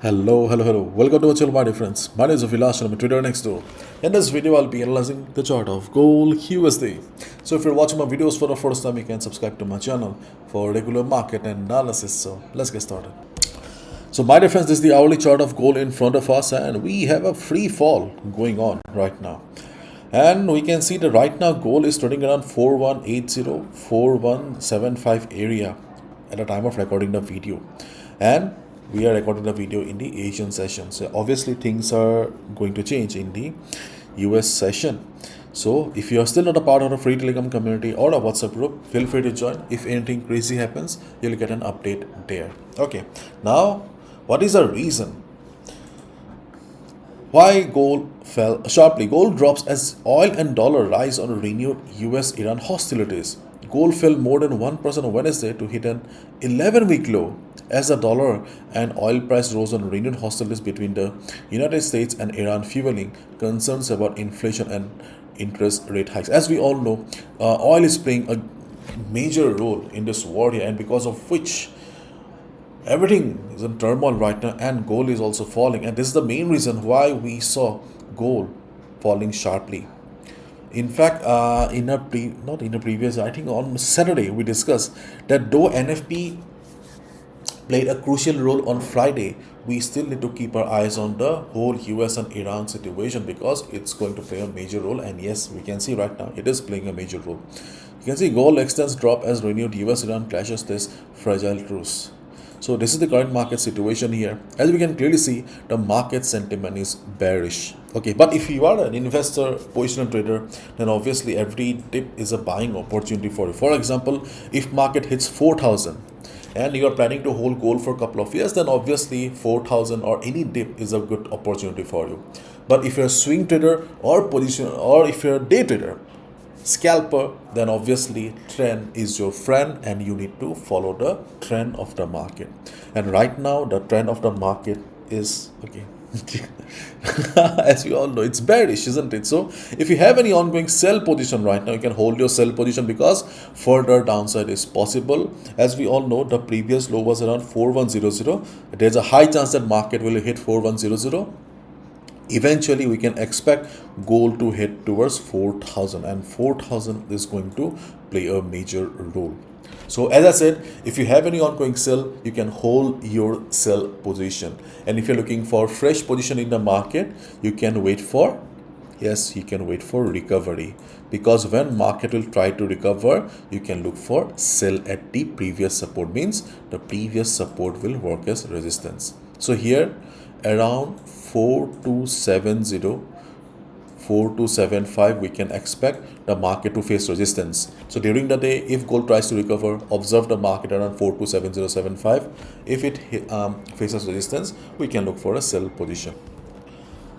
Hello. Welcome to my channel, my dear friends. My name is ABHILASH and I'm a trader next door. In this video, I'll be analyzing the chart of gold USD. So if you're watching my videos for the first time, you can subscribe to my channel for regular market analysis. So let's get started. So my dear friends, this is the hourly chart of gold in front of us, and we have a free fall going on right now. And we can see that right now gold is trading around 4180, 4175 area at the time of recording the video. And we are recording the video in the Asian session. So obviously things are going to change in the US session. So if you are still not a part of the free Telegram community or a WhatsApp group, feel free to join. If anything crazy happens, you'll get an update there. Okay. Now, what is the reason why gold fell sharply? Gold drops as oil and dollar rise on renewed US-Iran hostilities. Gold fell more than 1% on Wednesday to hit an 11-week low as the dollar and oil price rose on renewed hostilities between the United States and Iran, fueling concerns about inflation and interest rate hikes. As we all know, oil is playing a major role in this war here, and because of which everything is in turmoil right now, and gold is also falling, and this is the main reason why we saw gold falling sharply. In fact, not in a previous, I think on Saturday we discussed that though NFP played a crucial role on Friday, we still need to keep our eyes on the whole US and Iran situation because it's going to play a major role. And yes, we can see right now it is playing a major role. You can see gold extends drop as renewed US-Iran clashes this fragile truce. So this is the current market situation here. As we can clearly see, the market sentiment is bearish. Okay, but if you are an investor, positional trader, then obviously every dip is a buying opportunity for you. For example, if market hits 4,000 and you are planning to hold gold for a couple of years, then obviously 4,000 or any dip is a good opportunity for you. But if you're a swing trader or position, or if you're a day trader, scalper, then obviously trend is your friend and you need to follow the trend of the market. And right now the trend of the market is okay. As we all know, it's bearish, isn't it? So if you have any ongoing sell position right now, you can hold your sell position because further downside is possible. As we all know, the previous low was around 4100. There's a high chance that market will hit 4100. Eventually we can expect gold to head towards 4,000, and 4,000 is going to play a major role. So as I said, if you have any ongoing sell, you can hold your sell position. And if you're looking for fresh position in the market, you can wait for, yes, you can wait for recovery, because when market will try to recover, you can look for sell at the previous support, means the previous support will work as resistance. So here around 4270, 4275 we can expect the market to face resistance. So during the day, if gold tries to recover, observe the market around 427075. If it faces resistance, we can look for a sell position.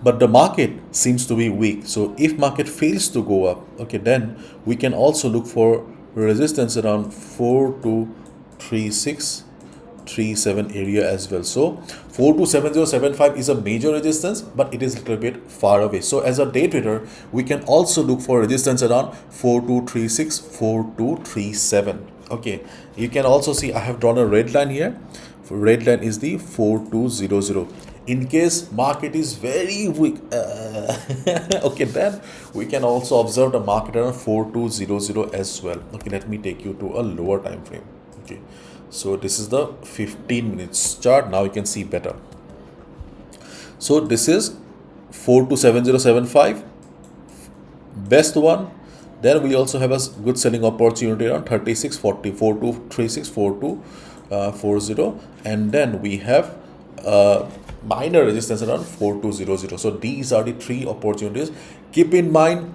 But the market seems to be weak, so if market fails to go up, okay, then we can also look for resistance around 423637 area as well. So 427075 is a major resistance, but it is a little bit far away. So as a day trader, we can also look for resistance around 4236, 4237. Okay, you can also see I have drawn a red line here. Red line is the 4200. In case market is very weak, okay, then we can also observe the market around 4200 as well. Okay, let me take you to a lower time frame. Okay, so this is the 15 minutes chart. Now you can see better. So this is 427075, best one. Then we also have a good selling opportunity around 3640, 4236, 4240, and then we have minor resistance around 4200. So these are the three opportunities. Keep in mind,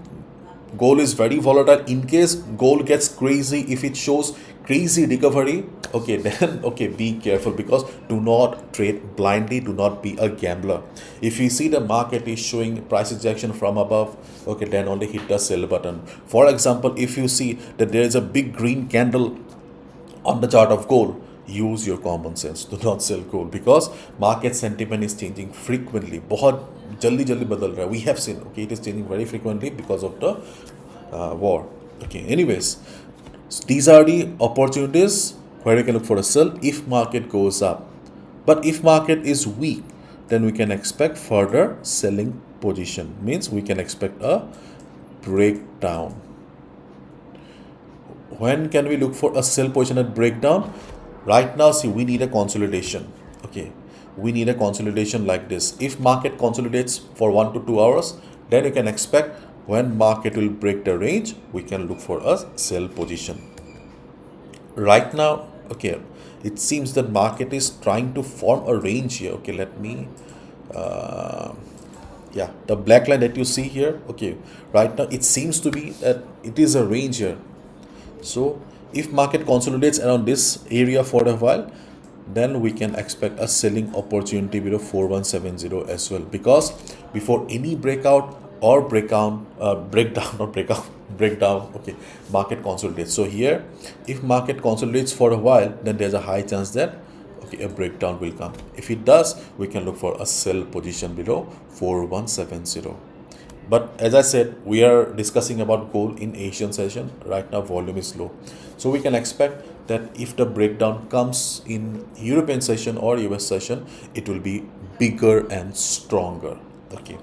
gold is very volatile. In case gold gets crazy, if it shows crazy recovery, okay, then okay, be careful, because do not trade blindly, do not be a gambler. If you see the market is showing price rejection from above, okay, then only hit the sell button. For example, if you see that there is a big green candle on the chart of gold, use your common sense. Do not sell gold, because market sentiment is changing frequently. बहुत जल्दी बदल रहा है. We have seen, okay, it is changing very frequently because of the war. Okay, anyways, so these are the opportunities where you can look for a sell if market goes up. But if market is weak, then we can expect further selling position. Means we can expect a breakdown. When can we look for a sell position at breakdown? Right now, see, we need a consolidation. Okay, we need a consolidation like this. If market consolidates for 1 to 2 hours, then you can expect when market will break the range, we can look for a sell position. Right now, okay, it seems that market is trying to form a range here. Okay, let me yeah, the black line that you see here, okay, right now it seems to be that it is a range here. So if market consolidates around this area for a while, then we can expect a selling opportunity below 4170 as well, because before any breakout or breakdown, not breakout, breakdown, okay, market consolidates. So here, if market consolidates for a while, then there's a high chance that okay, a breakdown will come. If it does, we can look for a sell position below 4170. But as I said, we are discussing about gold in Asian session. Right now, volume is low. So we can expect that if the breakdown comes in European session or US session, it will be bigger and stronger. Okay.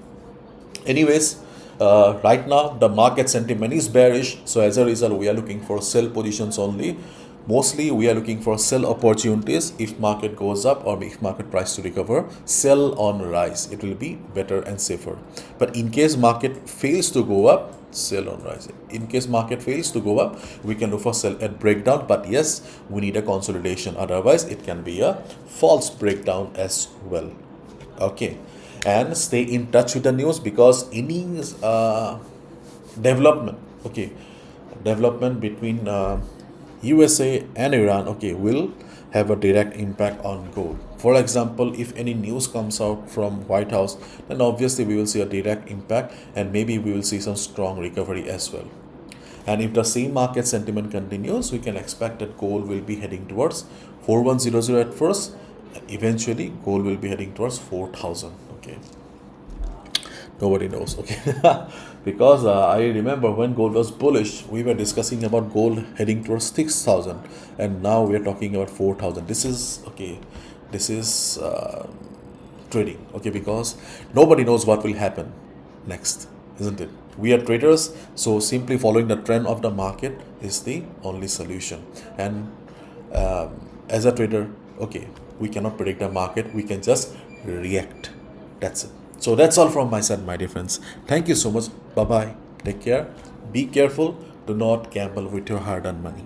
Anyways, right now the market sentiment is bearish. So as a result, we are looking for sell positions only. Mostly we are looking for sell opportunities. If market goes up or if market price to recover, sell on rise. It will be better and safer. But in case market fails to go up, sell on rise. In case market fails to go up, we can look for sell at breakdown. But yes, we need a consolidation. Otherwise, it can be a false breakdown as well. Okay, and stay in touch with the news, because any development, okay, development between USA and Iran, okay, will have a direct impact on gold. For example, if any news comes out from White House, then obviously we will see a direct impact, and maybe we will see some strong recovery as well. And if the same market sentiment continues, we can expect that gold will be heading towards 4100 at first. Eventually, gold will be heading towards 4000. Okay, nobody knows. Okay, because I remember when gold was bullish, we were discussing about gold heading towards 6000, and now we are talking about 4000. This is okay. This is trading. Okay, because nobody knows what will happen next, isn't it? We are traders, so simply following the trend of the market is the only solution. And as a trader, okay, we cannot predict the market, we can just react. That's it. So that's all from my side, my dear friends. Thank you so much. Bye bye. Take care. Be careful. Do not gamble with your hard-earned money.